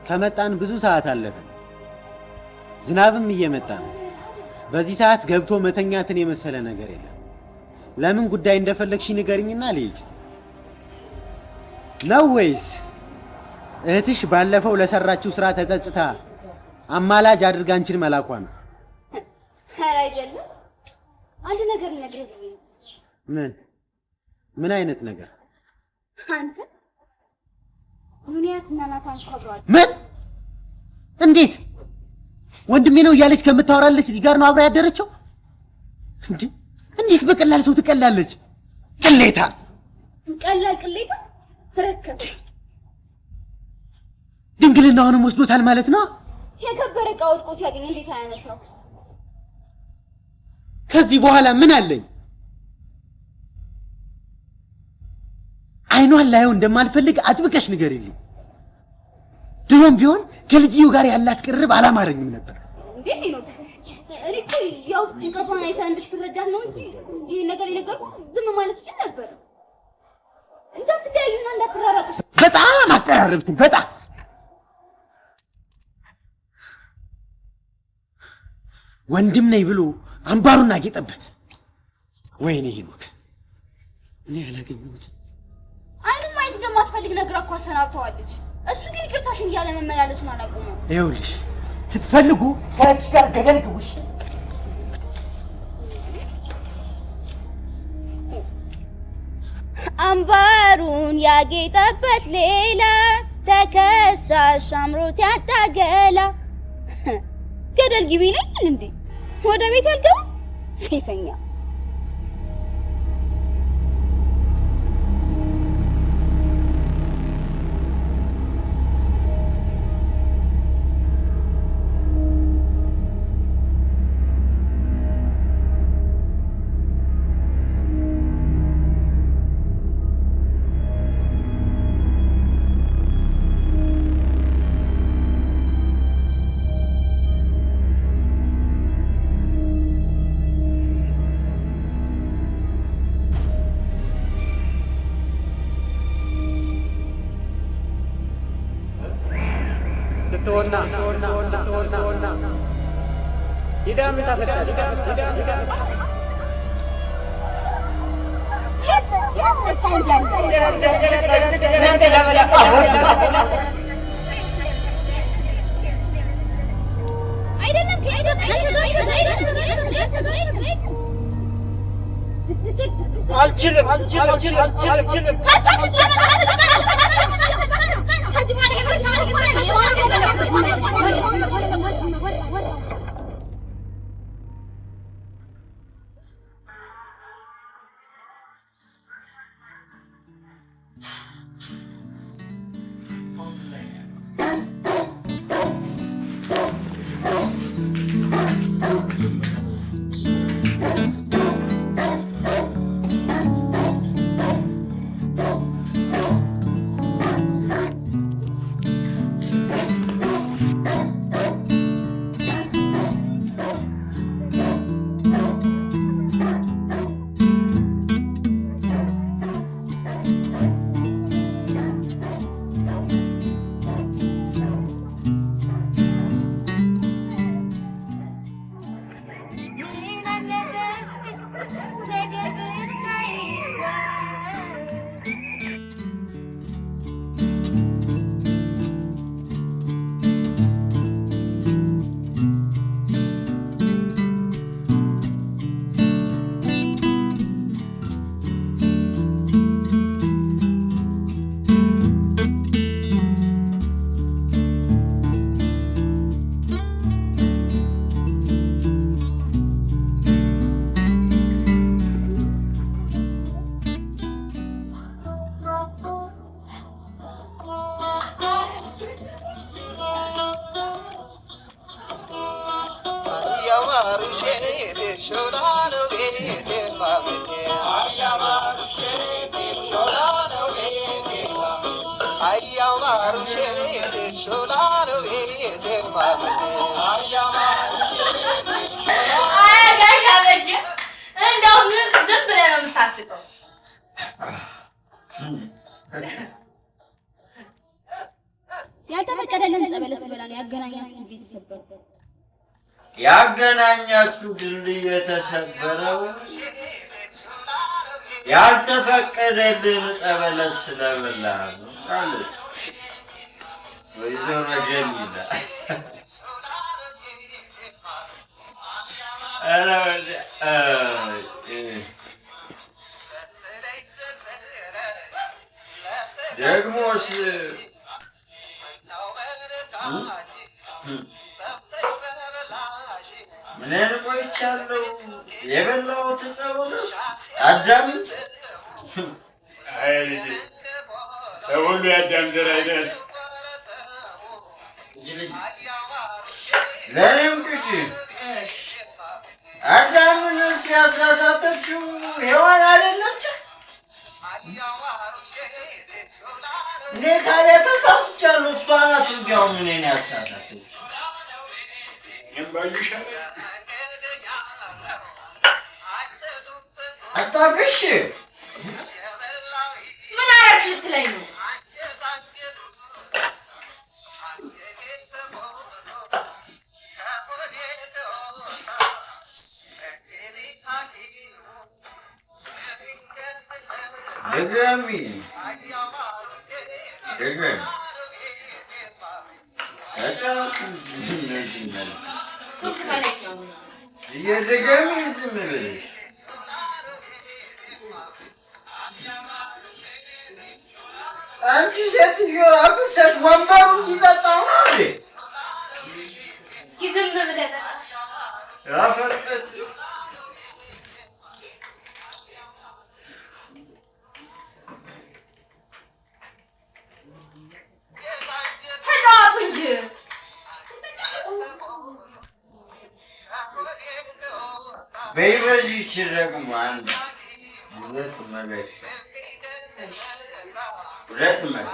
ከመጣን ብዙ ሰዓት አለፈ። ዝናብም እየመጣ ነው። በዚህ ሰዓት ገብቶ መተኛትን የመሰለ ነገር የለም። ለምን ጉዳይ እንደፈለግሽ ንገሪኝና ልሂድ። ነው ወይስ እህትሽ ባለፈው ለሰራችው ስራ ተጸጽታ አማላጅ አድርጋ አንቺን መላኳ ነው? ኧረ አይደለም። አንድ ነገር ልነግርህ። ምን አይነት ነገር? አንተ ኑንያት እና ናታን ከብሯል። ምን? እንዴት? ወንድሜ ነው እያለች ከምታወራለች ጋር ነው አብራ ያደረችው? እንዴት በቀላል ሰው ትቀላለች? ቅሌታ! ቀላል ቅሌታ ተረከሰ። ድንግልናውንም ወስዶታል ማለት ነው። የከበረ ዕቃ ወድቆ ሲያገኝ እንዴት አያነሳው? ከዚህ በኋላ ምን አለኝ? አይኗን ላየው እንደማልፈልግ አጥብቀሽ ንገሪልኝ። ድሮም ቢሆን ከልጅዩ ጋር ያላት ቅርብ አላማረኝም ነበር። እንዴ ነው እኔ እኮ ያው ጭንቀቷን አይታ እንድትረዳት ነው እንጂ ይሄ ነገር የነገርኩት ዝም ማለት ይችላል ነበር። እንዳትለያዩና እንዳትራራቁ። በጣም አቀራረብትኝ። በጣም ወንድም ነኝ ብሎ አምባሩን አጌጠበት። ወይኔ ሄኖክ እኔ ያላገኘሁት አይኑን ማየት እንደማትፈልግ ነገር እኮ አሰናብተዋለች። እሱ ግን ይቅርታሽን እያለ መመላለሱን አላቆመም። ይኸውልሽ ስትፈልጉ ከእህትሽ ጋር ገደል ግቡሽ። አምባሩን ያጌጠበት ሌላ ተከሳሽ አምሮት ያጣገላ ገደል ግቢ ይለኛል እንዴ? ወደ ቤት አልገባም ሴሰኛ። ያልተፈቀደልን ጸበለስ ተበላ ነው ያገናኛችሁ ቤተሰብ ያገናኛችሁ ድልድይ የተሰበረው ያልተፈቀደልን ጸበለስ ስለበላ ነው አለ ወይዘሮ ጀሚላ። ደግሞስ ምን ቆይቻለሁ የበላሁት ጸበለስ አዳምጥ። አይ ልጅ ሰው ሁሉ ያዳም ዘር አይደል? ለኔም ቅጂ አዳምን ሲያሳሳተችው ሔዋን አይደለች? እኔ ታዲያ ተሳስቻለሁ። እሷ ናት እንዲያውም እኔን ያሳሳተች። አታፍሽ። ምን አረግሽ ልትለኝ ነው? ድገሚ ድገሚ እየድገሚ ዝም ብለሽ አንቺ ሴትዮ አፍሰሽ ወንበሩ እንዲጠጣው ነው እንዴ? እስኪ ዝም ብለህ ያፈጠጥ ተጫወቱ እንጂ በይ በዚህች ደግሞ አንድ ሁለት መለሻ ሁለት መለሻ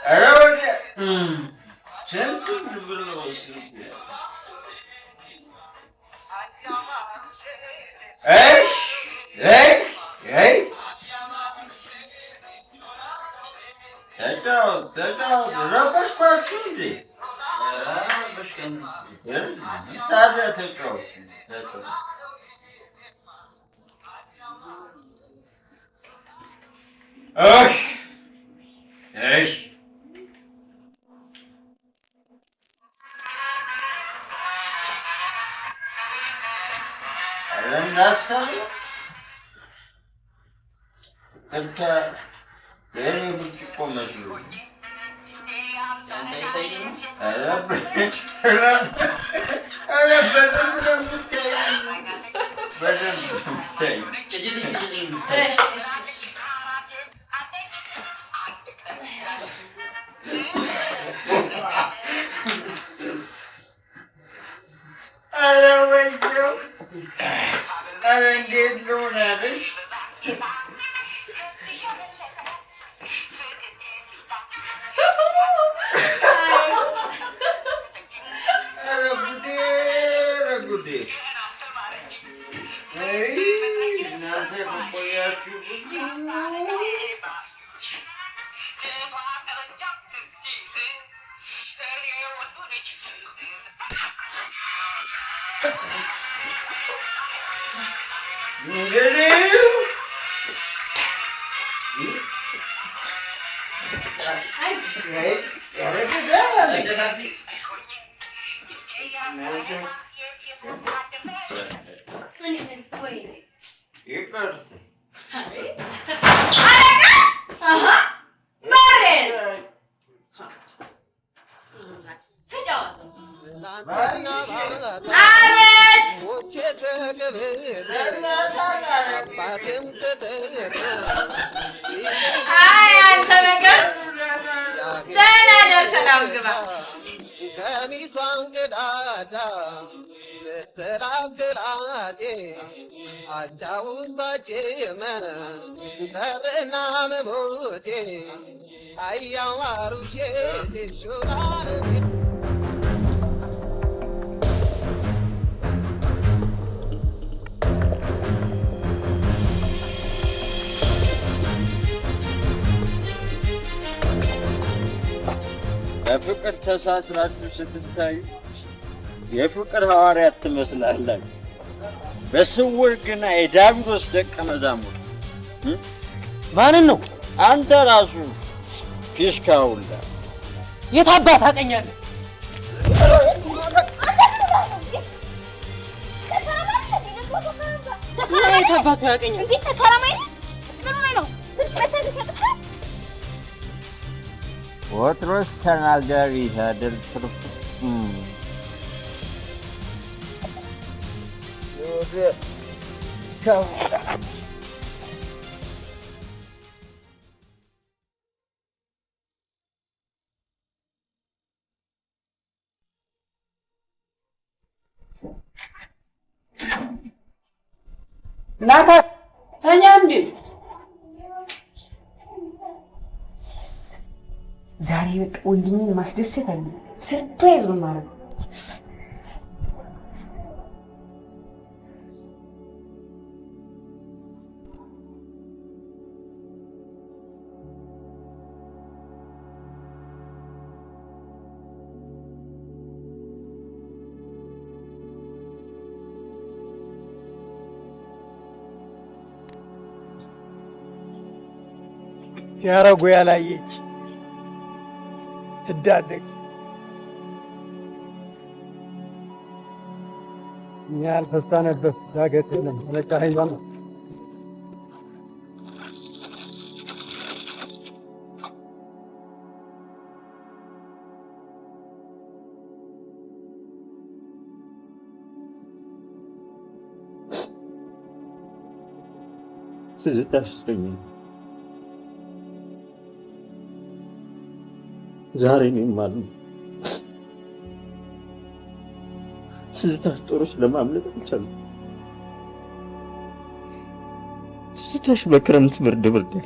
ኧረ ወዲያ ስንቱን ብሎ ስንት ተጫወት ተጫወት ረበሽኳችሁ እንዴ? ታዲያ ተጫወት ተጫወት እሺ እንዳሰብ እንተ የኔ ብርጭቆ መስሎ እንዴት ልሆናለሽ? እናንተ ከቆያችሁ እንግዲህ አንተ ነገር ደህና ደርሰናል። ግባ ቀሚሷን ቀዳዳ በተራገላቴ አጫውታችመ ቀርና መሞቴ አያዋሩሼ ሾራረቤ በፍቅር ተሳስራችሁ ስትታዩ የፍቅር ሐዋርያት ትመስላላችሁ። በስውር ግና የዲያብሎስ ደቀ መዛሙርት። ማንን ነው? አንተ ራሱ ፊሽካውላ። የት አባት አቀኛለህ? የት አባቱ ያቀኛል? እንዴት ተከራማይ ምን ነው? ትንሽ መታገስ ያቅታል። ወትሮስ ተናጋሪ አይደል? ትርፍ ናታ ተኛ እንዴ? ዛሬ በቃ ወንድሜን ማስደሰት አለ። ሰርፕራይዝ ነው ማለት ሲያረጉ ያላየች ስዳደግ እኛ ያልፈሳነበት ዳገት የለም። መለጫ ኃይሏን ትዝታሽ ዛሬ እኔም አሉ ትዝታሽ ጦሮች ለማምለጥ አልቻልኩም። ትዝታሽ በክረምት ብርድ ብርድ ያለ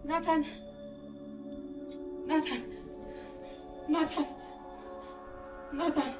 ናታን ናታን ናታን ናታን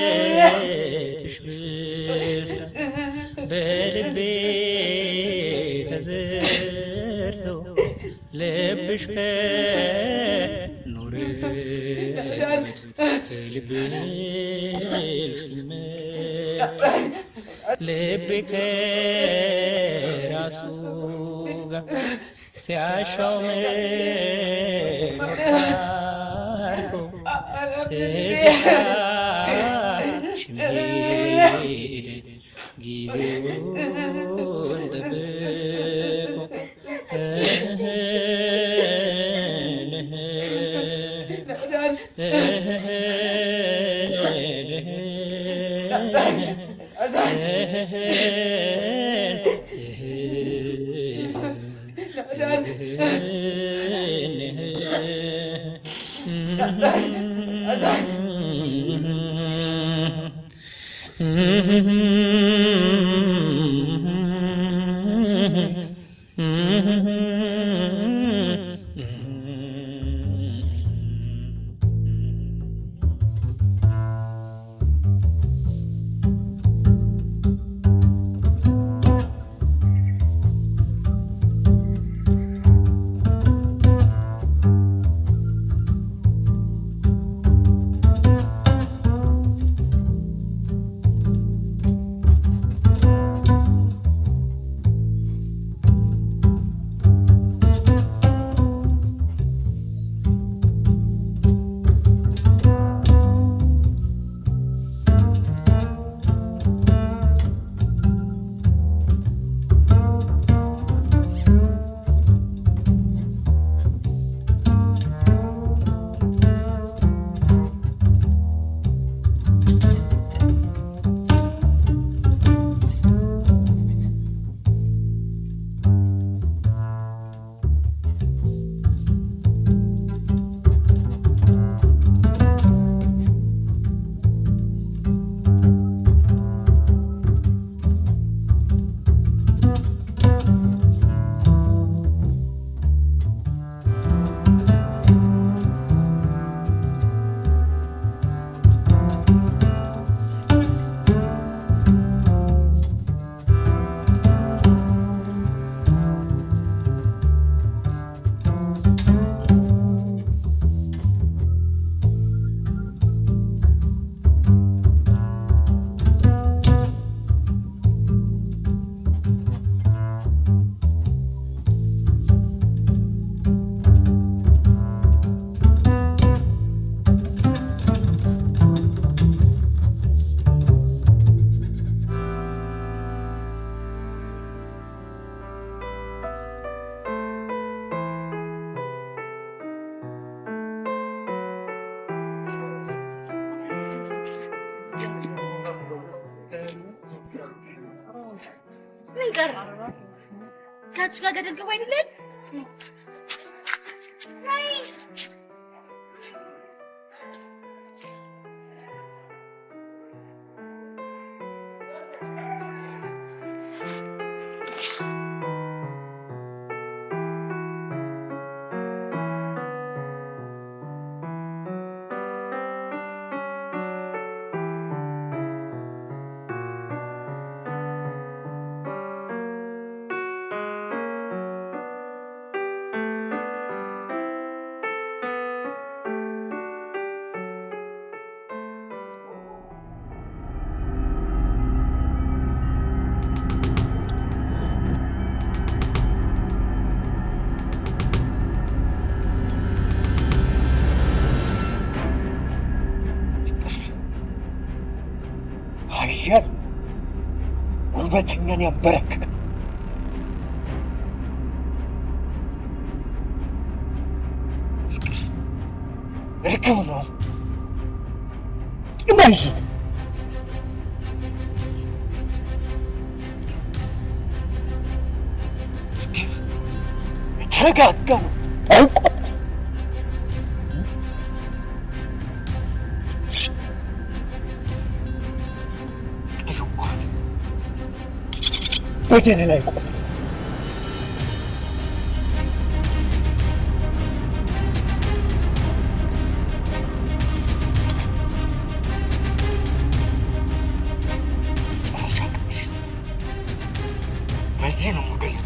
የክደትሽ ብስራት በልቤ ተዘርቶ ልብሽ ከኖረበት ከልብሽ መጣ ልቤ ከራሱ ጋር ሲያሻው መርካርጎ ትዝታሽ ሄደ ጊዜውን ጠብቆ ምን ቀረ? ከአንቺ ጋር ገደል ገባ አይደል? ነይ ጉልበተኛን ያንበረክክ። እርግብ ነው የማይይዝ የተረጋጋ ነው አይቆጥም። በደልን አይቆጥም። በዚህ ነው ሞገስ